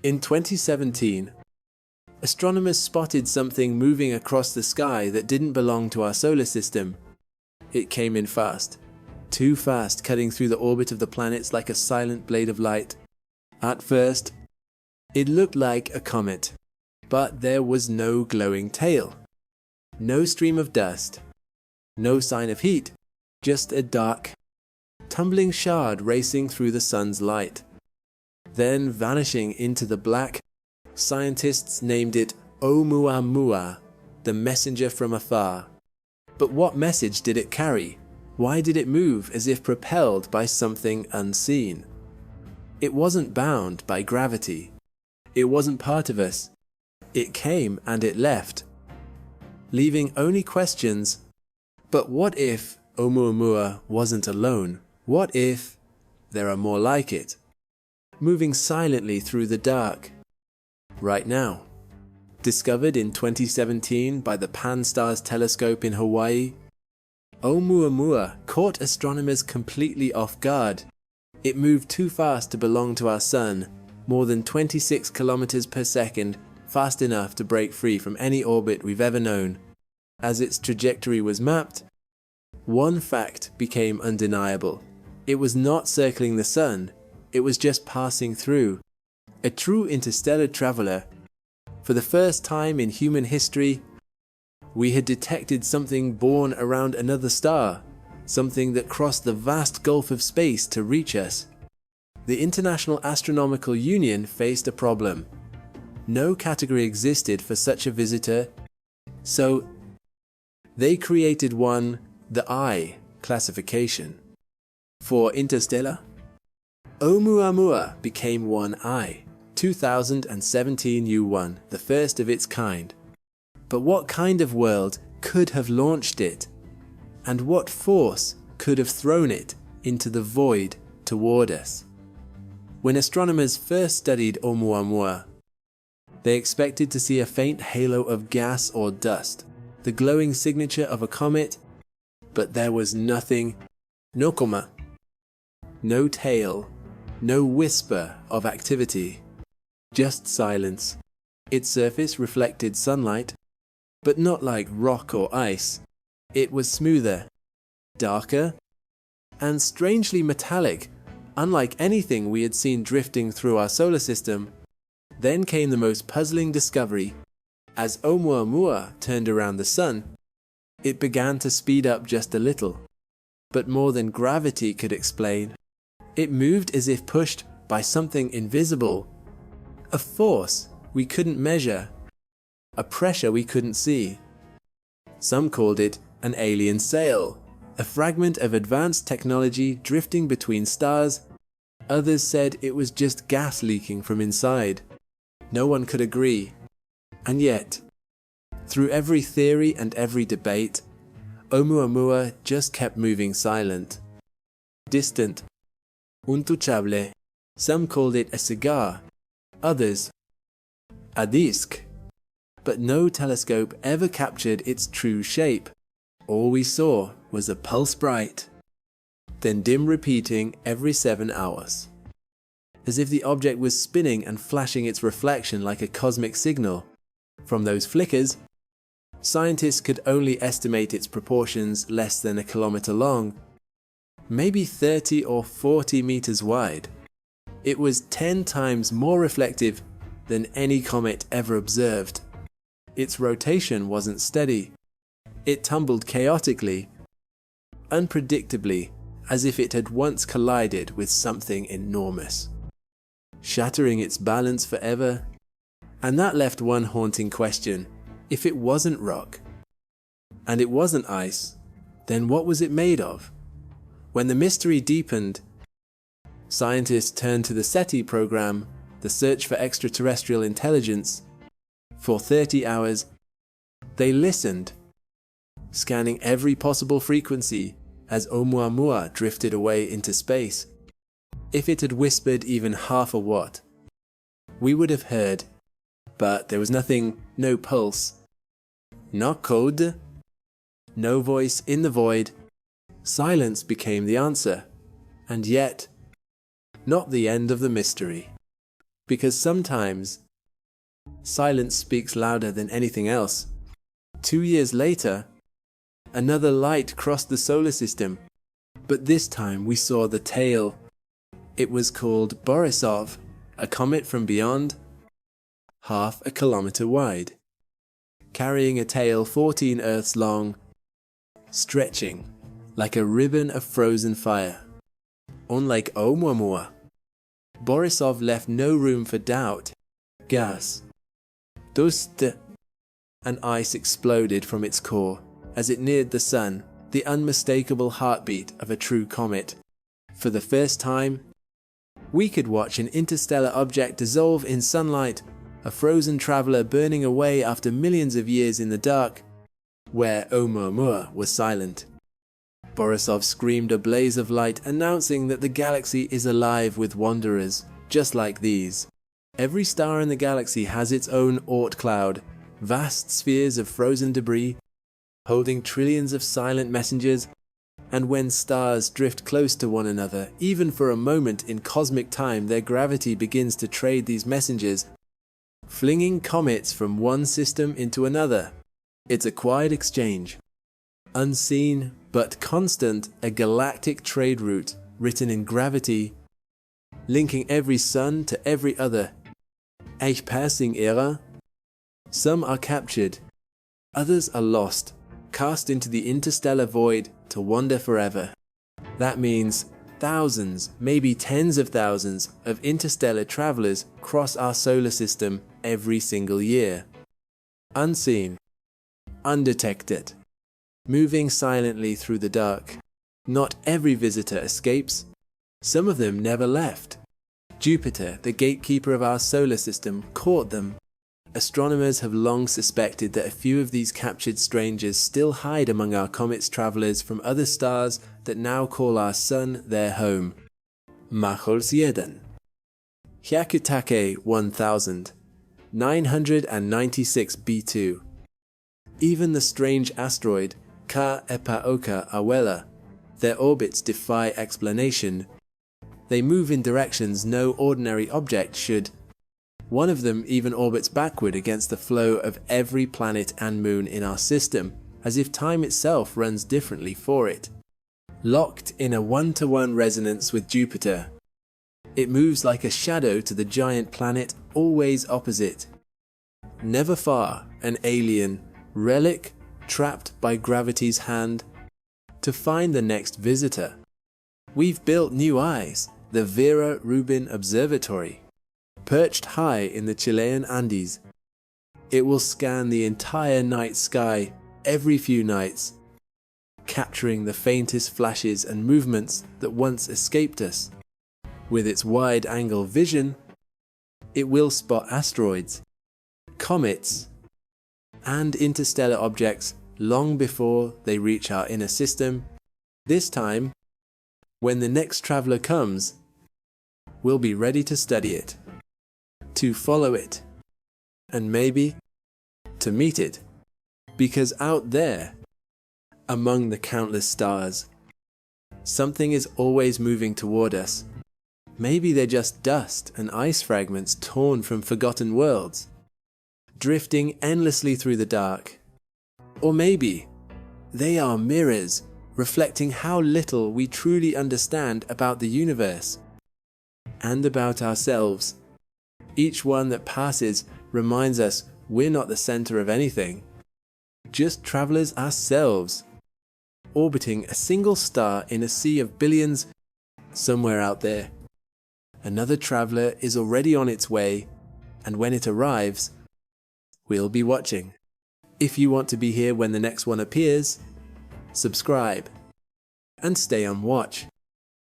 In 2017, astronomers spotted something moving across the sky that didn't belong to our solar system. It came in fast, too fast, cutting through the orbit of the planets like a silent blade of light. At first, it looked like a comet, but there was no glowing tail, no stream of dust, no sign of heat, just a dark, tumbling shard racing through the sun's light. Then vanishing into the black, scientists named it Oumuamua, the messenger from afar. But what message did it carry? Why did it move as if propelled by something unseen? It wasn't bound by gravity. It wasn't part of us. It came and it left, leaving only questions. But what if Oumuamua wasn't alone? What if there are more like it, moving silently through the dark? Right now, discovered in 2017 by the Pan-STARRS telescope in Hawaii, Oumuamua caught astronomers completely off guard. It moved too fast to belong to our sun, more than 26 kilometers per second, fast enough to break free from any orbit we've ever known. As its trajectory was mapped, one fact became undeniable. It was not circling the sun, it was just passing through. A true interstellar traveler. For the first time in human history, we had detected something born around another star, something that crossed the vast gulf of space to reach us. The International Astronomical Union faced a problem. No category existed for such a visitor, so they created one, the I classification. For interstellar, Oumuamua became 1I, 2017 U1, the first of its kind. But what kind of world could have launched it? And what force could have thrown it into the void toward us? When astronomers first studied Oumuamua, they expected to see a faint halo of gas or dust, the glowing signature of a comet, but there was nothing, no coma, no tail, no whisper of activity, just silence. Its surface reflected sunlight, but not like rock or ice. It was smoother, darker, and strangely metallic, unlike anything we had seen drifting through our solar system. Then came the most puzzling discovery. As Oumuamua turned around the sun, it began to speed up just a little, but more than gravity could explain. It moved as if pushed by something invisible, a force we couldn't measure, a pressure we couldn't see. Some called it an alien sail, a fragment of advanced technology drifting between stars. Others said it was just gas leaking from inside. No one could agree. And yet, through every theory and every debate, Oumuamua just kept moving silent, distant, untouchable. Some called it a cigar, others a disc. But no telescope ever captured its true shape. All we saw was a pulse bright, then dim repeating every 7 hours, as if the object was spinning and flashing its reflection like a cosmic signal. From those flickers, scientists could only estimate its proportions less than a kilometer long, maybe 30 or 40 meters wide. It was 10 times more reflective than any comet ever observed. Its rotation wasn't steady. It tumbled chaotically, unpredictably, as if it had once collided with something enormous, shattering its balance forever. And that left one haunting question. If it wasn't rock, and it wasn't ice, then what was it made of? When the mystery deepened, scientists turned to the SETI program, the Search for Extraterrestrial Intelligence. For 30 hours, they listened, scanning every possible frequency as Oumuamua drifted away into space. If it had whispered even half a watt, we would have heard. But there was nothing, no pulse, no code, no voice in the void. Silence became the answer, and yet, not the end of the mystery. because sometimes silence speaks louder than anything else. 2 years later, another light crossed the solar system, but this time we saw the tail. It was called Borisov, a comet from beyond, half a kilometer wide, carrying a tail 14 Earths long, stretching like a ribbon of frozen fire. Unlike Oumuamua, Borisov left no room for doubt. Gas, dust, and ice exploded from its core as it neared the sun, the unmistakable heartbeat of a true comet. For the first time, we could watch an interstellar object dissolve in sunlight, a frozen traveler burning away after millions of years in the dark, where Oumuamua was silent. Borisov screamed a blaze of light, announcing that the galaxy is alive with wanderers, just like these. Every star in the galaxy has its own Oort cloud, vast spheres of frozen debris, holding trillions of silent messengers, and when stars drift close to one another, even for a moment in cosmic time, their gravity begins to trade these messengers, flinging comets from one system into another. It's a quiet exchange. Unseen but constant, a galactic trade route written in gravity, linking every sun to every other. A passing era. Some are captured, others are lost, cast into the interstellar void to wander forever. That means thousands, maybe tens of thousands of interstellar travelers cross our solar system every single year. Unseen, undetected, moving silently through the dark. Not every visitor escapes. Some of them never left. Jupiter, the gatekeeper of our solar system, caught them. Astronomers have long suspected that a few of these captured strangers still hide among our comet's travelers from other stars that now call our sun their home. Machols 1. Hyakutake 1000. 996 B2. Even the strange asteroid Ka Epaoka Awela, their orbits defy explanation. They move in directions no ordinary object should. One of them even orbits backward against the flow of every planet and moon in our system, as if time itself runs differently for it. Locked in a one-to-one resonance with Jupiter, it moves like a shadow to the giant planet always opposite. Never far, an alien relic trapped by gravity's hand to find the next visitor. We've built new eyes, the Vera Rubin Observatory. Perched high in the Chilean Andes, it will scan the entire night sky every few nights, capturing the faintest flashes and movements that once escaped us. With its wide-angle vision, it will spot asteroids, comets, and interstellar objects long before they reach our inner system. This time, when the next traveler comes, we'll be ready to study it, to follow it, and maybe to meet it. Because out there, among the countless stars, something is always moving toward us. Maybe they're just dust and ice fragments torn from forgotten worlds, drifting endlessly through the dark. Or maybe they are mirrors reflecting how little we truly understand about the universe and about ourselves. Each one that passes reminds us we're not the center of anything, just travelers ourselves, orbiting a single star in a sea of billions somewhere out there. Another traveler is already on its way, and when it arrives, we'll be watching. If you want to be here when the next one appears, subscribe and stay on watch.